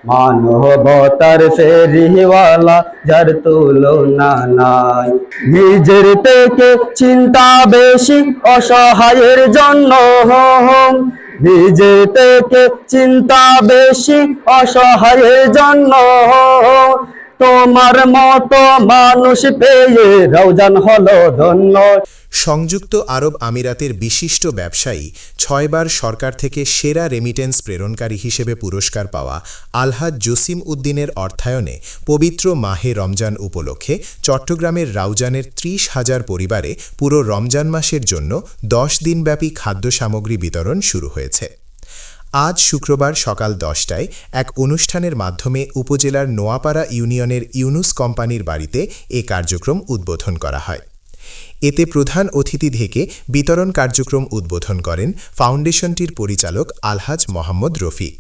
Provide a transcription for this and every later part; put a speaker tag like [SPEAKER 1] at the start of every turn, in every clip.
[SPEAKER 1] মানবতার ফেরিওয়ালা যার তুলনা নাই। নিজের থেকে চিন্তা বেশি অসহায়ের জন্য, নিজের থেকে চিন্তা বেশি অসহায়ের জন্য। তোমার মতো মানুষ পেয়ে রওজান হলো ধন্য।
[SPEAKER 2] সংযুক্ত আরব আমিরাতের বিশিষ্ট ব্যবসায়ী, ৬ বার সরকার থেকে সেরা রেমিটেন্স প্রেরণকারী হিসেবে পুরস্কার পাওয়া আলহাজ জসিম উদ্দিনের অর্থায়নে পবিত্র মাহে রমজান উপলক্ষে চট্টগ্রামের রাউজানের ৩০,০০০ পরিবারে পুরো রমজান মাসের জন্য ১০ দিনব্যাপী খাদ্য সামগ্রী বিতরণ শুরু হয়েছে। আজ শুক্রবার সকাল ১০টায় এক অনুষ্ঠানের মাধ্যমে উপজেলার নোয়াপাড়া ইউনিয়নের ইউনুস কোম্পানির বাড়িতে এ কার্যক্রম উদ্বোধন করা হয়। এতে প্রধান অতিথি থেকে বিতরণ কার্যক্রম উদ্বোধন করেন ফাউন্ডেশনটির পরিচালক আলহাজ মোহাম্মদ রফিক।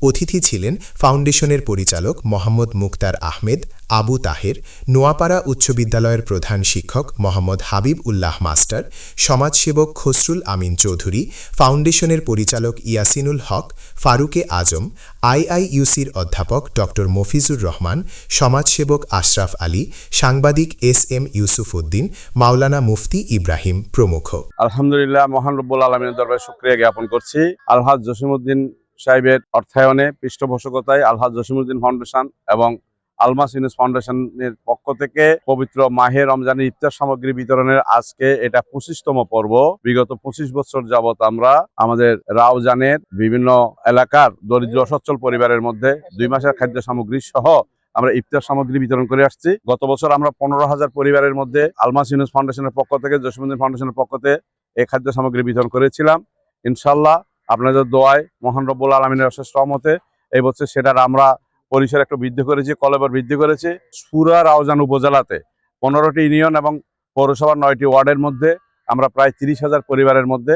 [SPEAKER 2] অতিথি ছিলেন ফাউন্ডেশনের পরিচালক মোহাম্মদ মুক্তার আহমেদ, আবু তাহের, নোয়াপাড়া উচ্চ বিদ্যালয়ের প্রধান শিক্ষক মোহাম্মদ হাবিব উল্লাহ মাস্টার, সমাজসেবক খসরুল আমিন চৌধুরী, ফাউন্ডেশনের পরিচালক ইয়াসিনুল হক, ফারুকে আজম, আইআইইউসির অধ্যাপক ড মফিজুর রহমান, সমাজসেবক আশরাফ আলী, সাংবাদিক এস.এম. ইউসুফ উদ্দিন, মাওলানা মুফতি ইব্রাহিম প্রমুখ।
[SPEAKER 3] আলহামদুলিল্লাহ, মহান রব্বুল আলামিনের দরবারে শুকরিয়া জ্ঞাপন করছি। আলহাজ জসিমউদ্দিন সাহেবের অর্থায়নে, পৃষ্ঠপোষকতায় আলহাজ জসিমউদ্দিন ফাউন্ডেশন এবং আলমাস ইউনুস ফাউন্ডেশনের পক্ষ থেকে পবিত্র মাহে রমজানের ইফতার সামগ্রী বিতরণের আজকে এটা ২৫তম পর্ব। বিগত ২৫ বছর যাবত আমরা আমাদের রাউজানের বিভিন্ন এলাকার দরিদ্র অসচ্ছল পরিবারের মধ্যে ২ মাসের খাদ্য সামগ্রী সহ আমরা ইফতার সামগ্রী বিতরণ করে আসছি। গত বছর আমরা ১৫,০০০ পরিবারের মধ্যে আলমাস ইউনুস ফাউন্ডেশনের পক্ষ থেকে, জসিমউদ্দিন ফাউন্ডেশনের পক্ষ থেকে এই খাদ্য সামগ্রী বিতরণ করেছিলাম। ইনশাল্লাহ আপনাদের দোয়ায়, মহান রব্বুল আলামিনের অশেষ রহমতে এই বছর সেটার আমরা পরিসর একটু বৃদ্ধি করেছি, কলেবর বৃদ্ধি করেছি। পুরা রাউজান উপজেলাতে 15টি ইউনিয়ন এবং পৌরসভার 9টি ওয়ার্ডের মধ্যে আমরা প্রায় ৩০,০০০ পরিবারের মধ্যে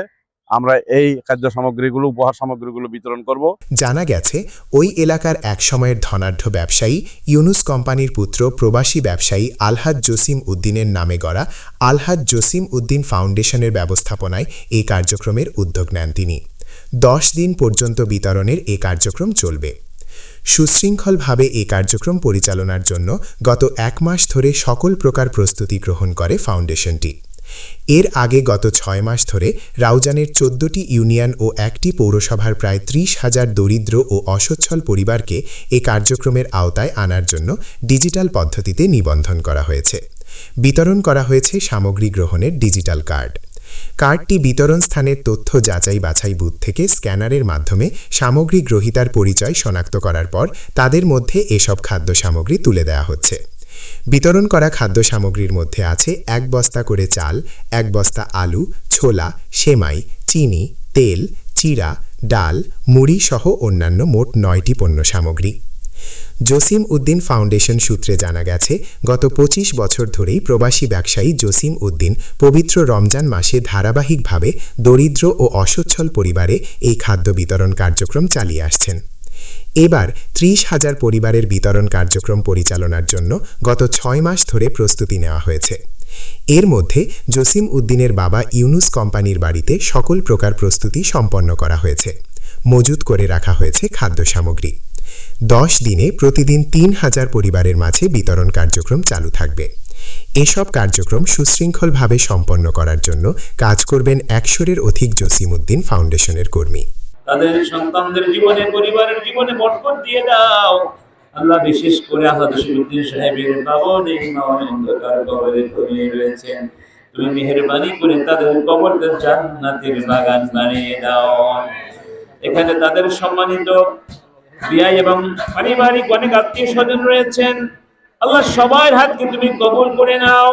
[SPEAKER 3] আমরা এই খাদ্য সামগ্রীগুলো, উপহার সামগ্রীগুলো বিতরণ করব।
[SPEAKER 2] জানা গেছে, ওই এলাকার একসময়ের ধনাঢ্য ব্যবসায়ী, ইউনুস কোম্পানির পুত্র প্রবাসী ব্যবসায়ী আলহাজ জসিম উদ্দিনের নামে গড়া আলহাজ জসিম উদ্দিন ফাউন্ডেশনের ব্যবস্থাপনায় এই কার্যক্রমের উদ্যোগ নেন তিনি। ১০ দিন পর্যন্ত বিতরণের এ কার্যক্রম চলবে। সুশৃঙ্খলভাবে এ কার্যক্রম পরিচালনার জন্য গত ১ মাস ধরে সকল প্রকার প্রস্তুতি গ্রহণ করে ফাউন্ডেশনটি। এর আগে গত ৬ মাস ধরে রাউজানের ১৪টি ইউনিয়ন ও ১টি পৌরসভার প্রায় ৩০,০০০ দরিদ্র ও অসচ্ছল পরিবারকে এ কার্যক্রমের আওতায় আনার জন্য ডিজিটাল পদ্ধতিতে নিবন্ধন করা হয়েছে। বিতরণ করা হয়েছে সামগ্রী গ্রহণের ডিজিটাল কার্ড। কার্ডটি বিতরণ স্থানের তথ্য যাচাই বাছাই বুথ থেকে স্ক্যানারের মাধ্যমে সামগ্রী গ্রহীতার পরিচয় শনাক্ত করার পর তাদের মধ্যে এসব খাদ্য সামগ্রী তুলে দেওয়া হচ্ছে। বিতরণ করা খাদ্য সামগ্রীর মধ্যে আছে ১ বস্তা করে চাল, ১ বস্তা আলু, ছোলা, সেমাই, চিনি, তেল, চিড়া, ডাল, মুড়ি সহ অন্যান্য মোট ৯টি পণ্য সামগ্রী। জসিম উদ্দিন ফাউন্ডেশন সূত্রে জানা গেছে, গত ২৫ বছর ধরেই প্রবাসী ব্যবসায়ী জসিম উদ্দিন পবিত্র রমজান মাসে ধারাবাহিকভাবে দরিদ্র ও অসচ্ছল পরিবারে এই খাদ্য বিতরণ কার্যক্রম চালিয়ে আসছেন। এবার ৩০,০০০ পরিবারের বিতরণ কার্যক্রম পরিচালনার জন্য গত ৬ মাস ধরে প্রস্তুতি নেওয়া হয়েছে। এর মধ্যে জসিম উদ্দিনের বাবা ইউনুস কোম্পানির বাড়িতে সকল প্রকার প্রস্তুতি সম্পন্ন করা হয়েছে। মজুত করে রাখা হয়েছে খাদ্য সামগ্রী। ১০ দিনে প্রতিদিন ৩,০০০ পরিবারের মাঝে বিতরণ কার্যক্রম চালু থাকবে। এসব কার্যক্রম সুশৃঙ্খলভাবে সম্পন্ন করার জন্য কাজ করবেন ১০০-এর অধিক জসিম উদ্দিন ফাউন্ডেশনের কর্মী।
[SPEAKER 4] তাদের সন্তানদের জীবনে, পরিবারের জীবনে বরকত দিয়ে দাও আল্লাহ। বিশেষ করে আলহাজ জসিমউদ্দিন সাহেবের বাবা অন্ধকার কবরে ঘুমিয়ে রয়েছেন, তুমি মেহেরবানি করে তাদের কবরকে জান্নাতের বাগান বানিয়ে দাও। এখানে তাদের সম্মানিত বিয়াই এবং পারিবারিক অনেক আত্মীয় স্বজন রয়েছেন, আল্লাহ সবার হাতকে তুমি কবুল করে নাও।